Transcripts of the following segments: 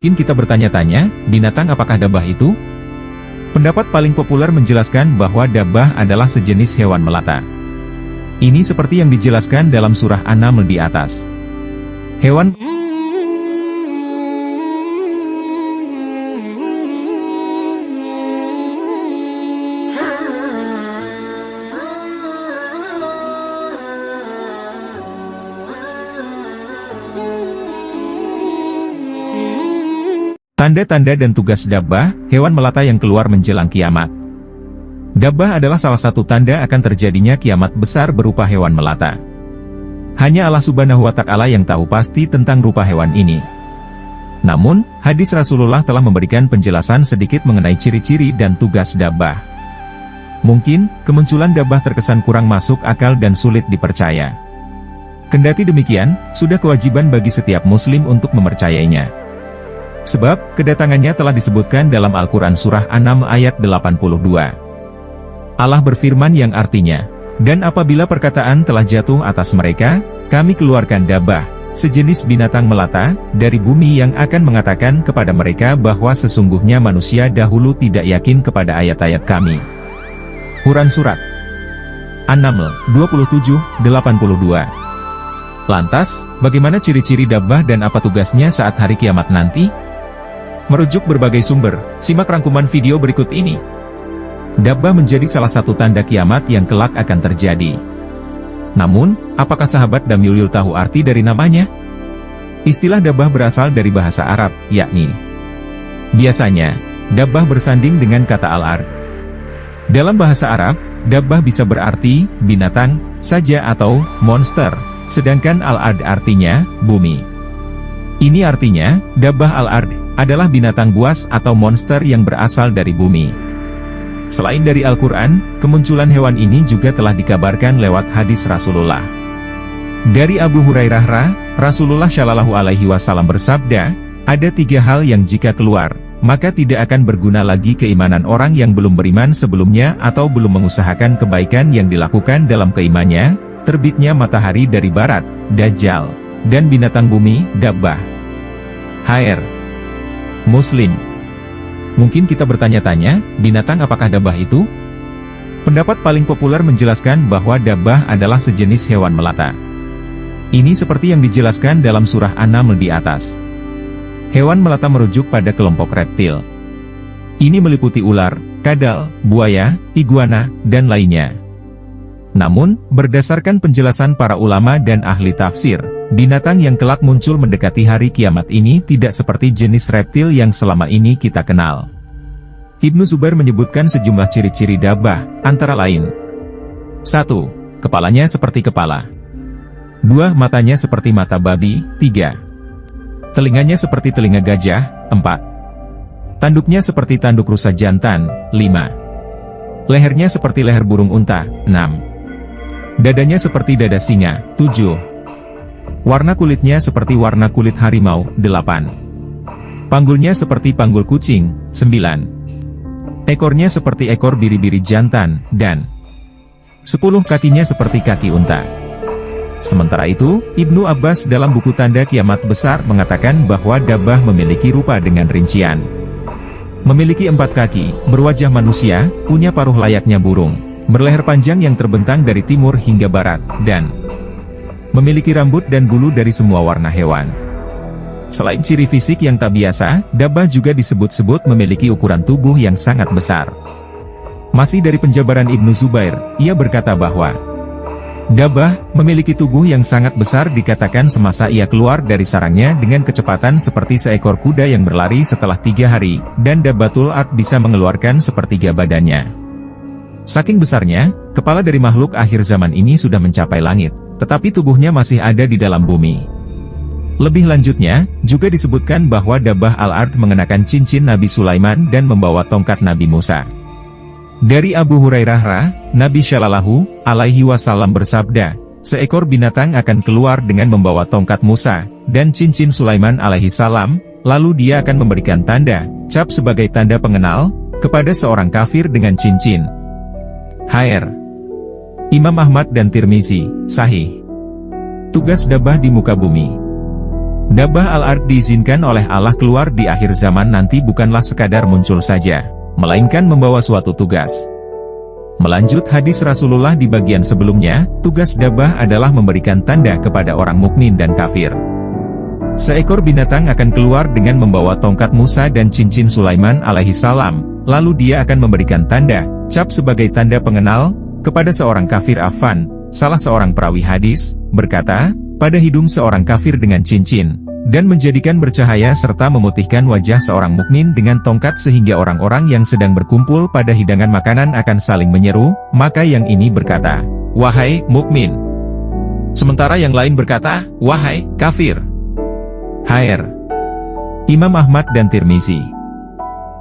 Mungkin kita bertanya-tanya, binatang apakah dabah itu? Pendapat paling populer menjelaskan bahwa dabah adalah sejenis hewan melata. Ini seperti yang dijelaskan dalam surah An-Naml di atas. Hewan tanda-tanda dan tugas dabbah, hewan melata yang keluar menjelang kiamat. Dabbah adalah salah satu tanda akan terjadinya kiamat besar berupa hewan melata. Hanya Allah Subhanahu wa Ta'ala yang tahu pasti tentang rupa hewan ini. Namun, hadis Rasulullah telah memberikan penjelasan sedikit mengenai ciri-ciri dan tugas dabbah. Mungkin, kemunculan dabbah terkesan kurang masuk akal dan sulit dipercaya. Kendati demikian, sudah kewajiban bagi setiap muslim untuk mempercayainya. Sebab, kedatangannya telah disebutkan dalam Al-Quran Surah An-Naml ayat 82. Allah berfirman yang artinya, "Dan apabila perkataan telah jatuh atas mereka, kami keluarkan dabbah, sejenis binatang melata, dari bumi yang akan mengatakan kepada mereka bahwa sesungguhnya manusia dahulu tidak yakin kepada ayat-ayat kami." Quran Surat An-Naml 27:82. Lantas, bagaimana ciri-ciri dabbah dan apa tugasnya saat hari kiamat nanti? Merujuk berbagai sumber, simak rangkuman video berikut ini. Dabbah menjadi salah satu tanda kiamat yang kelak akan terjadi. Namun, apakah sahabat Damyulil tahu arti dari namanya? Istilah dabbah berasal dari bahasa Arab, yakni. Biasanya, dabbah bersanding dengan kata al-ard. Dalam bahasa Arab, dabbah bisa berarti binatang saja atau monster, sedangkan al-ard artinya bumi. Ini artinya, dabbah al-ard adalah binatang buas atau monster yang berasal dari bumi. Selain dari Al-Quran, kemunculan hewan ini juga telah dikabarkan lewat hadis Rasulullah. Dari Abu Hurairah, Rasulullah Shallallahu Alaihi Wasallam bersabda, ada 3 hal yang jika keluar, maka tidak akan berguna lagi keimanan orang yang belum beriman sebelumnya atau belum mengusahakan kebaikan yang dilakukan dalam keimannya, terbitnya matahari dari barat, Dajjal, dan binatang bumi, dabbah. HR Muslim. Mungkin kita bertanya-tanya, binatang apakah dabbah itu? Pendapat paling populer menjelaskan bahwa dabbah adalah sejenis hewan melata. Ini seperti yang dijelaskan dalam surah An-Naml di atas. Hewan melata merujuk pada kelompok reptil. Ini meliputi ular, kadal, buaya, iguana, dan lainnya. Namun, berdasarkan penjelasan para ulama dan ahli tafsir, binatang yang kelak muncul mendekati hari kiamat ini tidak seperti jenis reptil yang selama ini kita kenal. Ibnu Zubair menyebutkan sejumlah ciri-ciri dabbah, antara lain 1. Kepalanya seperti kepala 2. Matanya seperti mata babi 3. Telinganya seperti telinga gajah 4. Tanduknya seperti tanduk rusa jantan 5. Lehernya seperti leher burung unta 6. Dadanya seperti dada singa 7. Warna kulitnya seperti warna kulit harimau, 8. Panggulnya seperti panggul kucing, 9. Ekornya seperti ekor biri-biri jantan, dan 10 kakinya seperti kaki unta. Sementara itu, Ibnu Abbas dalam buku Tanda Kiamat Besar mengatakan bahwa dabbah memiliki rupa dengan rincian. Memiliki 4 kaki, berwajah manusia, punya paruh layaknya burung, berleher panjang yang terbentang dari timur hingga barat, dan memiliki rambut dan bulu dari semua warna hewan. Selain ciri fisik yang tak biasa, dabbah juga disebut-sebut memiliki ukuran tubuh yang sangat besar. Masih dari penjabaran Ibnu Zubair, ia berkata bahwa dabbah memiliki tubuh yang sangat besar dikatakan semasa ia keluar dari sarangnya dengan kecepatan seperti seekor kuda yang berlari setelah 3 hari, dan Dabbatul Ard bisa mengeluarkan sepertiga badannya. Saking besarnya, kepala dari makhluk akhir zaman ini sudah mencapai langit, tetapi tubuhnya masih ada di dalam bumi. Lebih lanjutnya, juga disebutkan bahwa dabbah al-ard mengenakan cincin Nabi Sulaiman dan membawa tongkat Nabi Musa. Dari Abu Hurairah, Nabi Shallallahu Alaihi Wasallam bersabda, seekor binatang akan keluar dengan membawa tongkat Musa, dan cincin Sulaiman alaihi salam, lalu dia akan memberikan tanda, cap sebagai tanda pengenal, kepada seorang kafir dengan cincin. HR Imam Ahmad dan Tirmizi, Sahih. Tugas dabbah di muka bumi. Dabbah al-Ard diizinkan oleh Allah keluar di akhir zaman nanti bukanlah sekadar muncul saja, melainkan membawa suatu tugas. Melanjut hadis Rasulullah di bagian sebelumnya, tugas Dabbah adalah memberikan tanda kepada orang mukmin dan kafir. Seekor binatang akan keluar dengan membawa tongkat Musa dan cincin Sulaiman alaihi salam, lalu dia akan memberikan tanda, cap sebagai tanda pengenal, kepada seorang kafir Affan. Salah seorang perawi hadis, berkata, pada hidung seorang kafir dengan cincin, dan menjadikan bercahaya serta memutihkan wajah seorang mukmin dengan tongkat sehingga orang-orang yang sedang berkumpul pada hidangan makanan akan saling menyeru, maka yang ini berkata, wahai mukmin. Sementara yang lain berkata, wahai kafir. Hr. Imam Ahmad dan Tirmizi.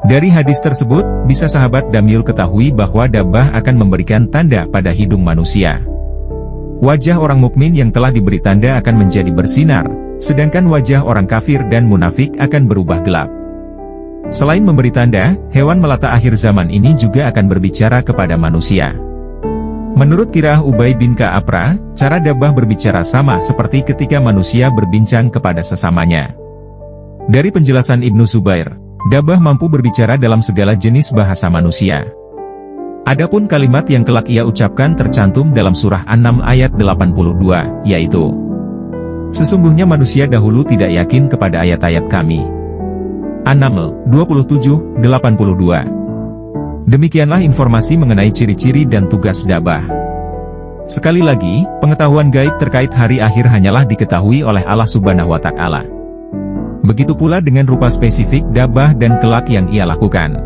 Dari hadis tersebut, bisa sahabat Damyul ketahui bahwa Dabbah akan memberikan tanda pada hidung manusia. Wajah orang mukmin yang telah diberi tanda akan menjadi bersinar, sedangkan wajah orang kafir dan munafik akan berubah gelap. Selain memberi tanda, hewan melata akhir zaman ini juga akan berbicara kepada manusia. Menurut Qiraah Ubay bin Ka'ab, cara Dabbah berbicara sama seperti ketika manusia berbincang kepada sesamanya. Dari penjelasan Ibnu Zubair, Dabbah mampu berbicara dalam segala jenis bahasa manusia. Adapun kalimat yang kelak ia ucapkan tercantum dalam surah An-Naml ayat 82, yaitu, sesungguhnya manusia dahulu tidak yakin kepada ayat-ayat kami. An-Naml 27:82. Demikianlah informasi mengenai ciri-ciri dan tugas Dabbah. Sekali lagi, pengetahuan gaib terkait hari akhir hanyalah diketahui oleh Allah Subhanahu wa Ta'ala. Begitu pula dengan rupa spesifik Dabbah dan kelak yang ia lakukan.